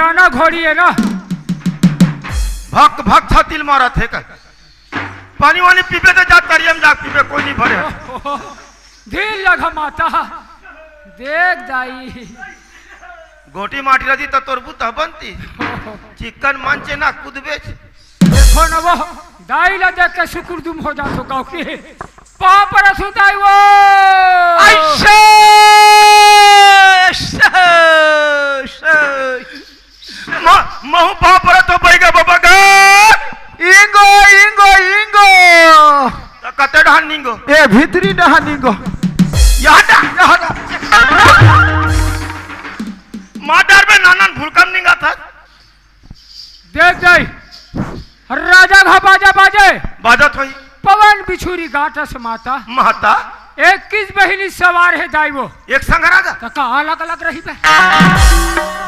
पुराना घोड़ी है ना, भक भक छतिल मारा थे का पानी वानी पीपे तो जा तरियम जा पीपे कोई नहीं भरे। धीर लगा माता, देख दाई गोटी माटी रही तो तोर बुता बनती चिकन मांचे ना खुद बेच। देखो ना वो दाई ला देख के शुक्र तुम हो जातो गाँव की पाप रसू दाई वो महू पाप पर तो बैगा बाबा का इंगो इंगो इंगो तो कते ढान निंगो ए भीतरी डहा निंगो यहाँ माडर में नानान भूलकम निंगा था। देख दाई राजा घा बाजा बाजे बाजत हुई पवन बिछुरी गाटस माता महता 21 बहिनी सवार है दाई वो एक संग राजा तो का अलग अलग रही बे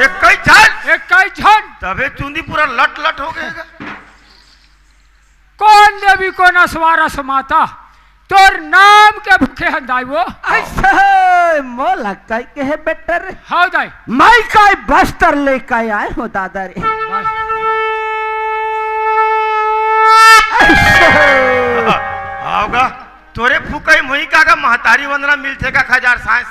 एक कई झन एक कई झन तबे चुंदी पूरा लट लट हो गएगा। कौन देवी को नसवारस माता तोर नाम के भूखे हैं दाई वो ऐसा मोला काई के है बेटर हाँ दाई मैं काई बस्तर लेकर आए हो दादा रे। आओगा तोरे फुकई मोही कागा महतारी वंदना मिलते का खजार साइंस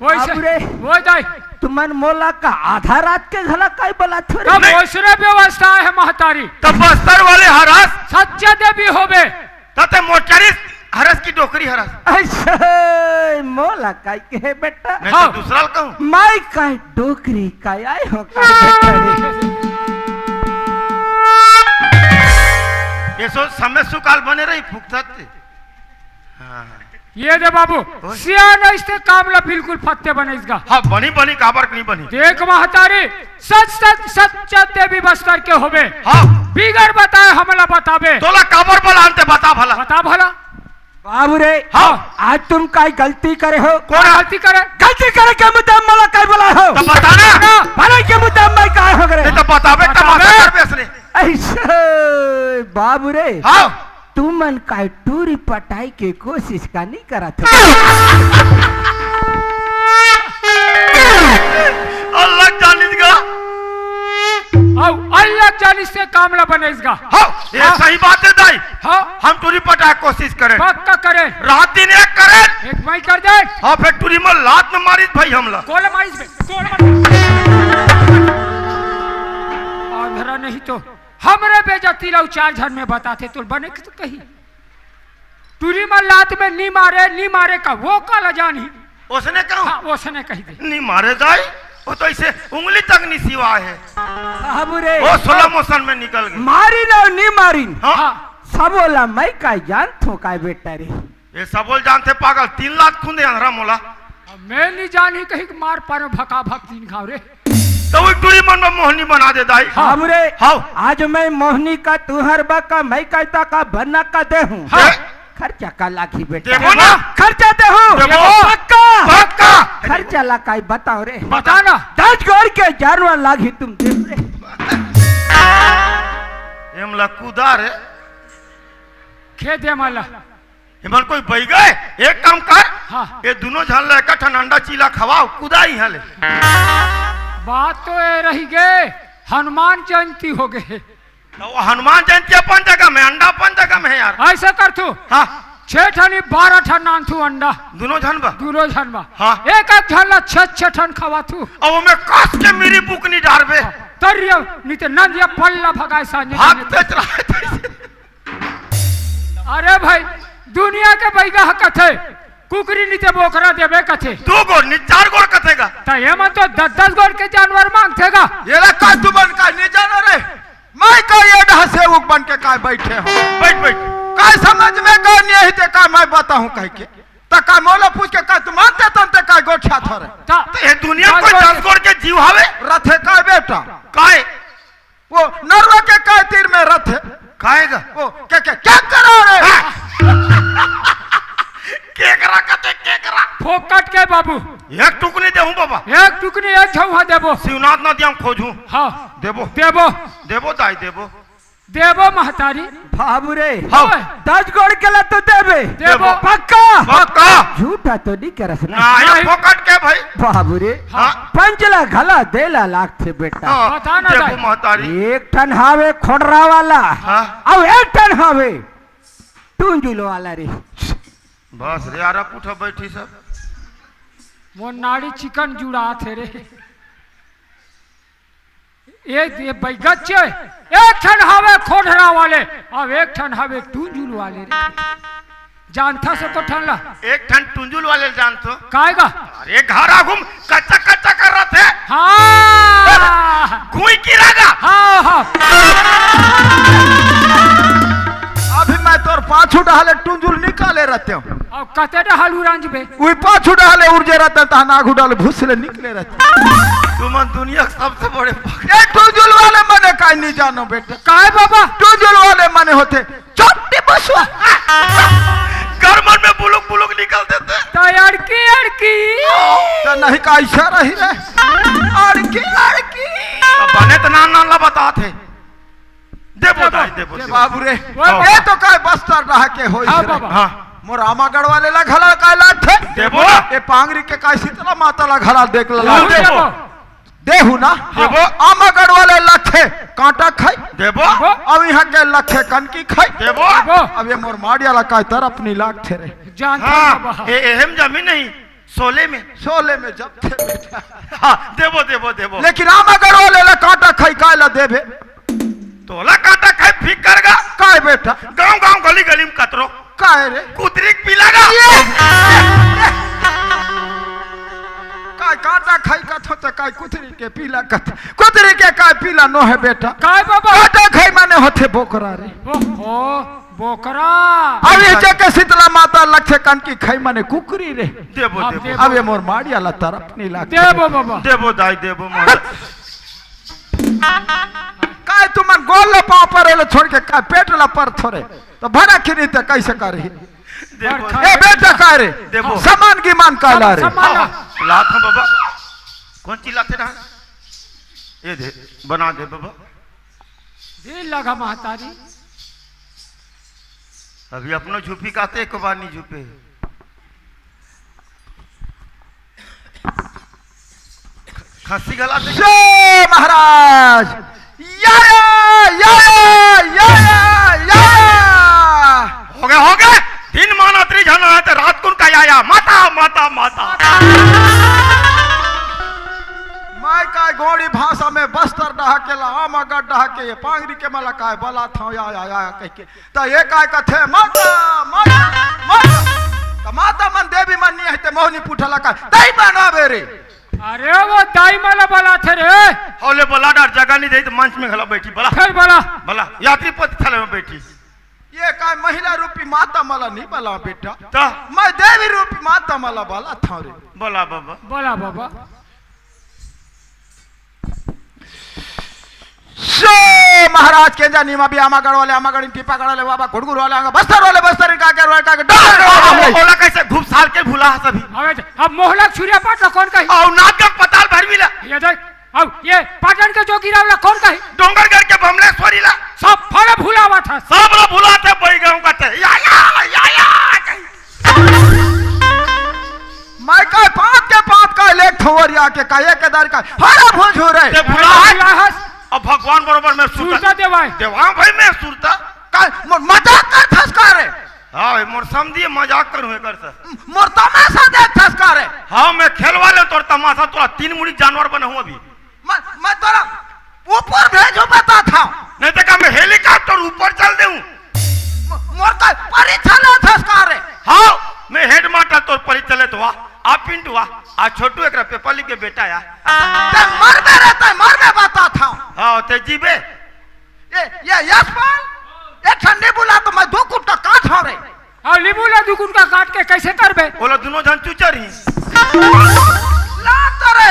वैसे वो दाई तुमन मोला का आधा रात के घला काई बोला थोड़े तब वैसरे व्यवस्था है महतारी तब बस्तर वाले हरस सच्चे देवी होबे तते मोटरी हरस की डोकरी हरस ऐसा मोला काई के है बेटा मैं तो दूसरा कहूं मैं काई डोकरी काई आए हो काई बेटा रे। ये सो समय सुकाल बने रही फुकत हाँ ये दे बाबू सियान इससे कामला बिल्कुल फत्ते बने इसका हाँ बनी बनी काबर नहीं बनी देख महतारी सच सच सच्चा देवी बस्तर के होबे हाँ बिगर बताए हमला बताबे तोला काबर बोला अंते बता भला बता भला बाबू रे हाँ आज तुम काई गलती करे हो कौन गलती करे के मुद्दा मला काई बोला हो तो बताना भले के मुद्दा मैं काई हो करे तो बताबे तमाशा कर बेसने ऐसा बाबू रे हाँ तू मन काई टूरी पटाई के कोशिश का नहीं करा था अल्लाह जानिसगा अल्लाह जानिस से कामला बने इसका हाँ ये सही बात है दाई हाँ हम टूरी पटाए कोशिश करें पक्का करे रात दिन एक करें एक माई कर दे हाँ फिर टूरी में लात में मारी भाई हमला गोल मारिस बे गोल आंधरा नहीं तो हमरे बेजती लो 4 जन में बताते तो बने तो कही टूरी में लात में नी मारे का वो काला जानी उसने कहूं हाँ उसने कही दे नहीं मारे दाई वो तो इसे उंगली तक नहीं सिवा है बाबू रे वो स्लो मोशन में निकल गई मारी ना नहीं मारी हाँ सबोला मैं का जान थो का बेटा रे ये सबोल जानते पागल 3 लाख खुंदे अंधरा मोला मैं नहीं जानी कहीं मार पारो भका भक दिन खाओ रे तो वो टूरी मन में मोहनी बना दे दाई बाबू रे हाँ आज मैं मोहनी का तुहर बका मैं कहता का बनना का दे हूँ हाँ खर्चा का लाखी बेटा देवो ना खर्चा दे हूँ देवो पक्का पक्का खर्चा लाकाई बताओ रे बताना 10 गोड़ के जानवर लागी तुम दे रे एमला कुदार है खे दे माला हिमल कोई बह गए एक काम कर हाँ ये दोनों झन ले इकट्ठा अंडा चीला खवाओ कुदाई हले बात तो ये रही गए हनुमान जयंती हो गए तो वो हनुमान जयंती अपन जगह में अंडा अपन जगह में है यार ऐसा कर तू हाँ 6 ठन 12 ठन नान तू अंडा दोनों झन बा दूरो झन बा हाँ एक झन ला 6 ठन खवा तू और वो में कस के मेरी बुक नहीं डालबे तरिया नहीं तो नदिया पल्ला भगाए साने भागते चला अरे भाई दुनिया के बैगा कथे कुकरी नीचे बोखरा देवे कथे 2 गोड़ नहीं 4 गोड़ कथेगा तो ये मन तो 10 गोड़ के जानवर मांगतेगा ये ला का तू बन का नहीं जाना रे मैं का ये ढसे उग बन के का बैठे हो बैठ बैठ का समझ में का नहीं है ते का मैं बताऊं कह के त का मोला पूछ के का तू मानते तन ते का गोठा थरे तो ये दुनिया में कोई 10 गोड़ के जीव हवे रथे का बेटा काहे वो नरवा के का तीर में रथे खाएगा वो क्या करो रे केकरा कते केकरा फोकट के बाबू एक टुकनी देहूं बाबा एक टुकनी एक झौहा देबो शिवनाथ नदी हम खोजूं हाँ देबो देबो देबो दाई देबो देवो महतारी बाबू रे हाँ। 10 गोड़ के ला तो देबे देबो। पक्का पक्का झूठा तो नहीं करस ना ना फोकट के भाई बाबू रे हाँ। 5 लाख घला देला लाख थे बेटा हाँ, बता ना देखो दाई। महतारी 1 टन हावे खोडरा वाला हाँ। अब 1 टन हावे टूंजुलो वाला रे बस रे आरा पुठा बैठी सब वो नाड़ी चिकन जुड़ा थे रे ये बैगच एक ठन हवे खोढ़रा वाले अब एक ठन हवे टूंजुल वाले रे जानता से को ठन ला एक ठन टुंजुल वाले जान तो काएगा अरे घरा घूम कच्चा कच्चा कर रहे थे हाँ घुई गिरागा हाँ हाँ अभी मैं तोर पाछू डाले टूंजुल निकाले रहते हूँ अब कते डहालू रंज बे वही पाछू डाले उर्जे रहते ता नागू डाले भूसले निकले रहते तुम दुनिया के सबसे बड़े ये टूंजुल वाले मने काई नहीं जानो बेटा काहे बाबा टूंजुल वाले मने होते छोटी बसुआ गर्मन में बुलुक बुलुक निकलते थे तो अड़की अड़की तो नहीं का इशारा ही रे अड़की अड़की तो बने तो नान नान ला बता थे देबो दाई देबो देबो। बाबू रे हाँ। ये तो काय बस्तर रहा के होई हाँ रे बाबा। हाँ मोर आमागढ़ वाले ला घला काय लाठ थे देबो ना ये पांगरी के काय शीतला माता ला घला देख ला हाँ, देबो देबो। देहु ना देबो। आमागढ़ वाले लखे कांटा खाई देबो अब यहाँ के लखे कनकी खाई देबो देबो। अब ये मोर माड़िया ला काय तरफ नहीं लाख थे रे जानता हाँ बाबा ये अहम जमीन नहीं सोले में सोले में जब थे बेटा हाँ देबो देबो देबो लेकिन आमागढ़ वाले ला कांटा खाई काय ला देबे तोला काटा खाए फिक करगा काय बेटा गांव गांव गली गली में कतरो काय रे कुतरिक पिलागा काय कांटा खाई कथो तो काय कुतरी के पीला कथ कुतरी के काय पीला नो है बेटा काहे बाबा कांटा खाई माने होते बोकरा रे ओहो बोकरा अब ये जके शीतला माता लक्ष्य कान की खाई माने कुकरी रे देबो हाँ, देबो देबो। अब ये मोर माड़िया ला तरफ नहीं लाग देबो बाबा देबो दाई देबो मार काय तुमन गोल ला पाव पर ले छोड़ के काय पेट ला पर थोरे तो भरा खिरी ते कैसे करे देबो हाँ। ए बेटा काय रे देबो। सामान की मान का ला रे सामान। लात है बाबा कौन सी लाते ना ये दे बना दे बाबा दिल लगा महतारी अभी अपनो झुपी काते एक बार नहीं झुपे खस्सी गला से शे महाराज या या या या हो गए दिन माना त्रिझना है तो रात कुन का आया माता माता माता मैं काय गोड़ी भाषा में बस्तर डहा के ला आमागढ़ डहा के ये पांगरी के मला काय बला था या कह के तो ये काय कथे माता माता माता तो माता मन देवी मन नहीं है ते मोहनी पुठला का दई बनावे रे अरे वो दाई माला बला थे रे हौले बोला डर जगह नहीं दे तो मंच में खला बैठी बोला फिर बला बोला यात्री पथ थले में बैठी ये काय महिला रूपी माता मला नहीं बला बेटा तो मैं देवी रूपी माता मला बला था रे बोला बाबा बोला बाबा शे महाराज के जानी मा भी आमागढ़ वाले आमागढ़ टीपागढ़ वाले बाबा गुड़गुड़ वाले बस्तर वाले बस्तर का बोला कैसे घूम साल के भूला है सभी अब मोहलक छुरिया पाटला कौन कही और नाटक पताल भर मिला ये देख अब ये पाटन के जो गिरावला कौन कही डोंगरगढ़ के बमलेश्वरी ला सब फल भूला हुआ था सब लोग भूला थे बई गांव का थे मैं काय पात का लेख थोरिया के काय केदार का हरा भोज हो रहे ते भूला है अब भगवान बरोबर में सुरता सुरता देवाय देवा भाई मैं सुरता काय मजाक कर थसकारे हाँ मोर समझिए मजाक करूँ कर सर मोर तमाशा दे थसकारे हाँ मैं खेलवा ले तोर तमाशा तोरा 3 मुड़ी जानवर बना हूँ अभी मैं तोरा ऊपर भेजो बता था नहीं तो क्या मैं हेलीकॉप्टर ऊपर चल दूं मोर का परीक्षा ले थसकारे हाँ मैं हेड मास्टर तोर परी चले तो आप पिंटू आ छोटू एक पेपर लिख के बेटा या ते मरबे रहता मरबे बता था हाँ ते जीबे ये यशपाल एक ठंडी बुला तो मैं 2 कुट्टा काट हो रे और लिबूला दुकुन का काट के कैसे करबे बोला दोनों जन चुचर ही लात रे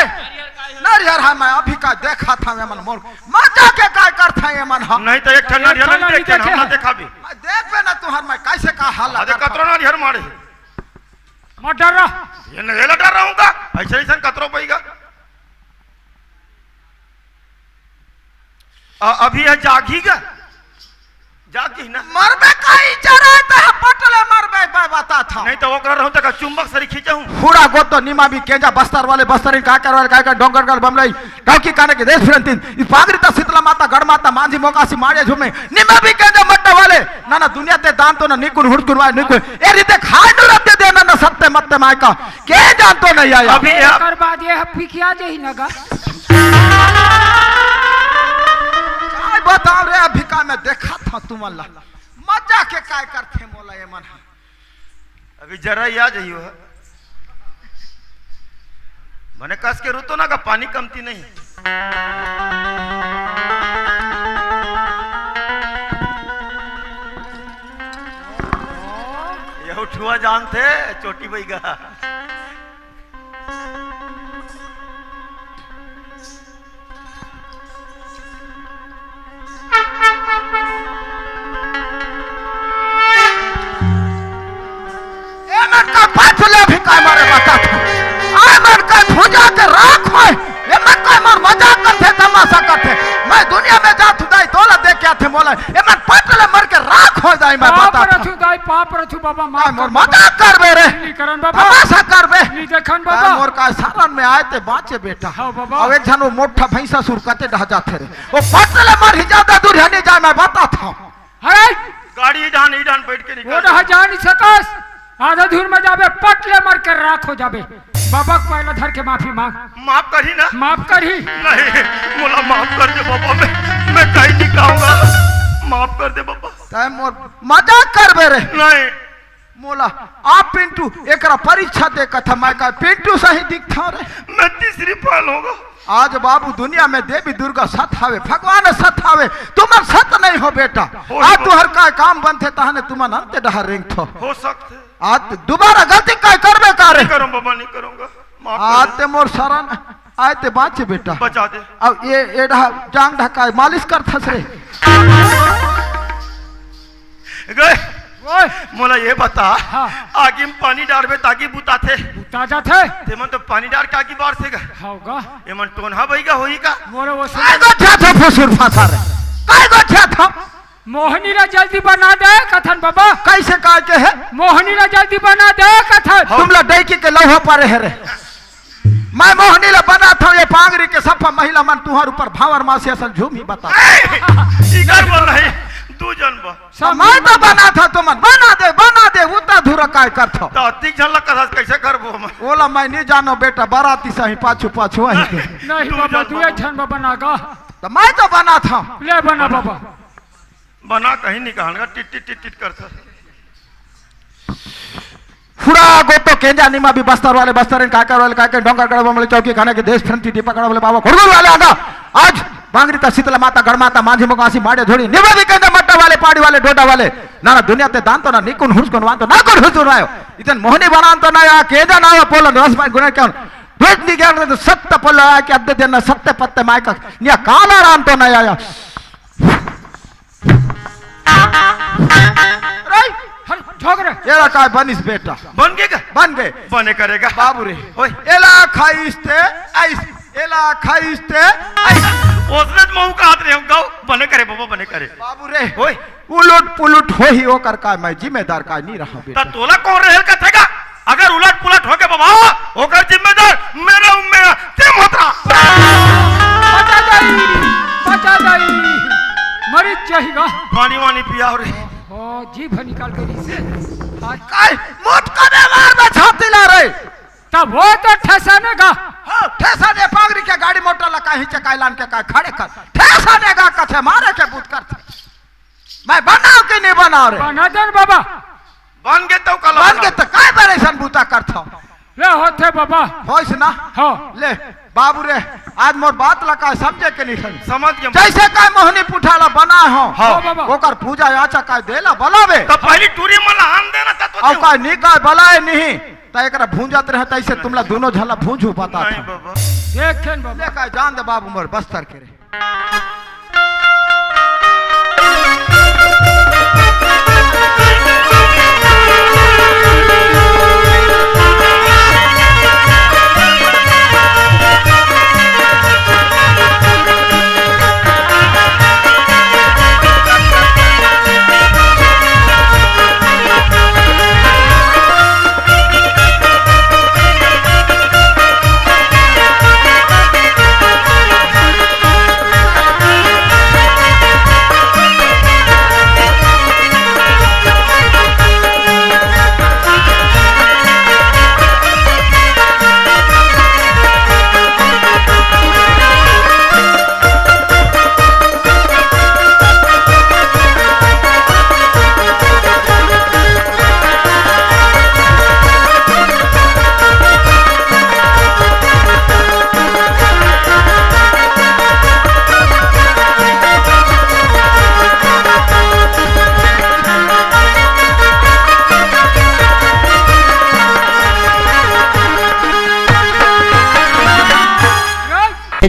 नारियर है मैं अभी का देखा था ये मन मोर मजा के काय करता ये मन हम नहीं तो एक ठंडा एक ठंडा देख के नहीं हम ना देखे देखा भी मैं देख ना तुहर मैं कैसे का हाल अरे कतरो ना हर मारे मत डर रहा ये नहीं डर रहूंगा ऐसे ऐसा कतरो पईगा अभी है जागीगा जाकी ना मरबे कहीं चराता है पटले मरबे मैं बता था नहीं तो ओकरा रहूं तक चुंबक सरी खींचूं पूरा गोतो नीमा भी केजा बस्तर वाले बस्तर का कर वाले का डोंगरगढ़ बमलाई टौकी काने के देश फिरंतिन इस पागरिता शीतला माता गढ़ माता मांझी मोकासी माड़े झुमे नीमा भी केजा मट्टा वाले ना दुनिया ते दान तो ना निकुन हुड़कुन वाले निकुन ए रीते खाए डुरते दे ना सत्ते मत्ते माय का के जानतो नहीं आया अभी कर बाद ये हप्पी किया दे नगा काय बताओ रे अभी का मैं देखा था तुम अल्लाह मजा के काय करथे मोला ये मन अभी जरा याद जाइयो है मने कस के रुतो ना का पानी कमती नहीं ये उठुआ जानते चोटी बैगा पाछले भी काय मारे बता था आय मन का भुजा के राख होय ये मन का मार मजाक करते तमाशा करते मैं दुनिया में जा तुदाई तोला देख के आथे मोला ये मन पटले मर के राख हो जाई मैं बता पाप रथु बाबा मां मोर मजाक करबे रे नी करन बाबा तमाशा करबे नी देखन बाबा मोर का सारण में आए ते बाचे बेटा हां बाबा अब एक जन वो मोटा भैंसा सुर कते ढह जाते रे वो पटले मर ही ज्यादा दूर है नहीं जाए मैं बता था अरे गाड़ी ईडान बैठ के वो निकल ना जान सकस आधा धूर में जाबे पटले मर के राख हो जाबे बाबा को पहले धर के माफी मांग माफ करी ना माफ करी नहीं मोला माफ कर दे बाबा मैं कहीं नहीं कहूंगा माफ कर दे बाबा तय मोर मजाक करबे रे नहीं मोला आप पिंटू एकरा परीक्षा दे कथा मैं का पिंटू सही दिखता रे मैं तीसरी पाल होगा आज बाबू दुनिया में देवी दुर्गा सत हावे भगवान सत हावे तुम सत नहीं हो बेटा आज तू हर का काम बनते तहने तुम अंत डहर रिंग थो हो सकते आज दोबारा गलती काय करबे करे नहीं करूं बाबा नहीं करूंगा माफ आज कर ते मोर शरण आए ते बाचे बेटा दे, बचा दे अब ये जांग ढका मालिश कर थस रे गए ओए मोला ये बता हाँ। आगे में पानी डालबे ताकि बुता थे उता जाथे तेमन तो पानी डाल के आगे बार से गा होगा एमन टोनहा बईगा होई का मोरे वो काय गो छा थो फसुर फसा रे काय गो छा थो मोहनी रा जल्दी बना दे कथन बाबा कैसे काय के है मोहनी रा जल्दी बना दे कथन तुम लोग डैकी के लौह पारे है रे मैं मोहनी ला बना था ये पांगरी के सफा महिला मन तुहार ऊपर भावर मासी असल झूमी बता इधर बोल रहे तू जनबा मैं तो बना था तुम बना दे उता धुरा काय कर थो तो अतिक झलक कथा कैसे करबो मैं बोला मैं नहीं जानो बेटा बाराती सही पाछू पाछू आई के नहीं तू बाबा जल तू बाबा। छन बाबा नागा तो मैं तो बना था ले बना बाबा बना कहीं निकालगा टिट टिट टिट टिट करता फुरा गोतो केंजा निमा भी बस्तर वाले बस्तर काकर वाले काकर डोंगर गढ़ वाले चौकी खाने के देश फ्रंटी टीपा गढ़ वाले बाबा खुड़गुल वाले आगा आज बांगरी ता शीतला माता गढ़ माता मांझी मुकासी माड़े झोड़ी निवा भी केंजा मट्टा वाले पाड़ी वाले डोडा वाले ना दुनिया ते दान तो ना निकुन हुस्कुन वान तो ना कोन हुस्कुन आयो इतन मोहनी बनान तो ना या केंजा ना पोलन रस भाई गुना क्यों भेट नी गया तो सत्य पल्ला आया कि अद्दे देना सत्य पत्ते मायका निया काला राम तो ना आया राइट हर झोगरे एला काय बनिस बेटा बन गए बन गए बने करेगा बाबू रे ओए एला खाइस्ते आइस एला खाइस्ते आइस ओसरत महू का हाथ रे गाओ बने करे बाबा बने करे बाबू रे ओए उलट पुलट हो ही ओकर का मैं जिम्मेदार का नहीं रहा ता बेटा तोला कौन रहल का थेगा अगर उलट पुलट हो के बाबा ओकर जिम्मेदार मेरा ते मोतरा बचा जाई मरी चाहिएगा पानी वानी पिया रे ओ जीभ निकाल के इसे काय मोट करे मार में छाती ला रे तब वो तो ठसानेगा हां ठेसा ने पागरी के गाड़ी मोटर ला काहे चकाई लान के काय खड़े कर ठेसा ने गा कथे मारे के बूत कर मैं बनाओ के नहीं बनाओ रे बना दे बाबा बन गए तो कल बन के तो काय परेशान बूता करथा ले होते बाबा होइस ना हाँ ले बाबू रे आज मोर बात लगा समझे के नहीं समझ गए जैसे काय मोहनी पुठाला बना हो हाँ बाबा ओकर पूजा याचा काय देला बलावे तो पहली टूरी मला आन देना था तो अब काय नहीं काय बलाए नहीं त एकरा भूंजत रहे तैसे तुमला दोनों झला भूंजू पता नहीं था बाबा देखें बाबा ले काय जान दे बाबू मोर बस्तर के रे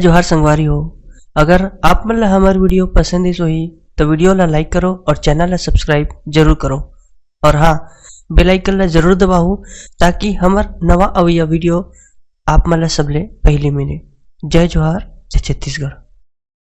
जोहार संगवारी हो। अगर आप मन ला हमार वीडियो पसंद इस होही तो वीडियो ला लाइक करो और चैनल ला सब्सक्राइब जरूर करो। और हाँ, बेल आइकन ला जरूर दबाओ ताकि हमार नवा अवैया वीडियो आप मन ला सबले पहले मिले। जय जोहार, जय छत्तीसगढ़।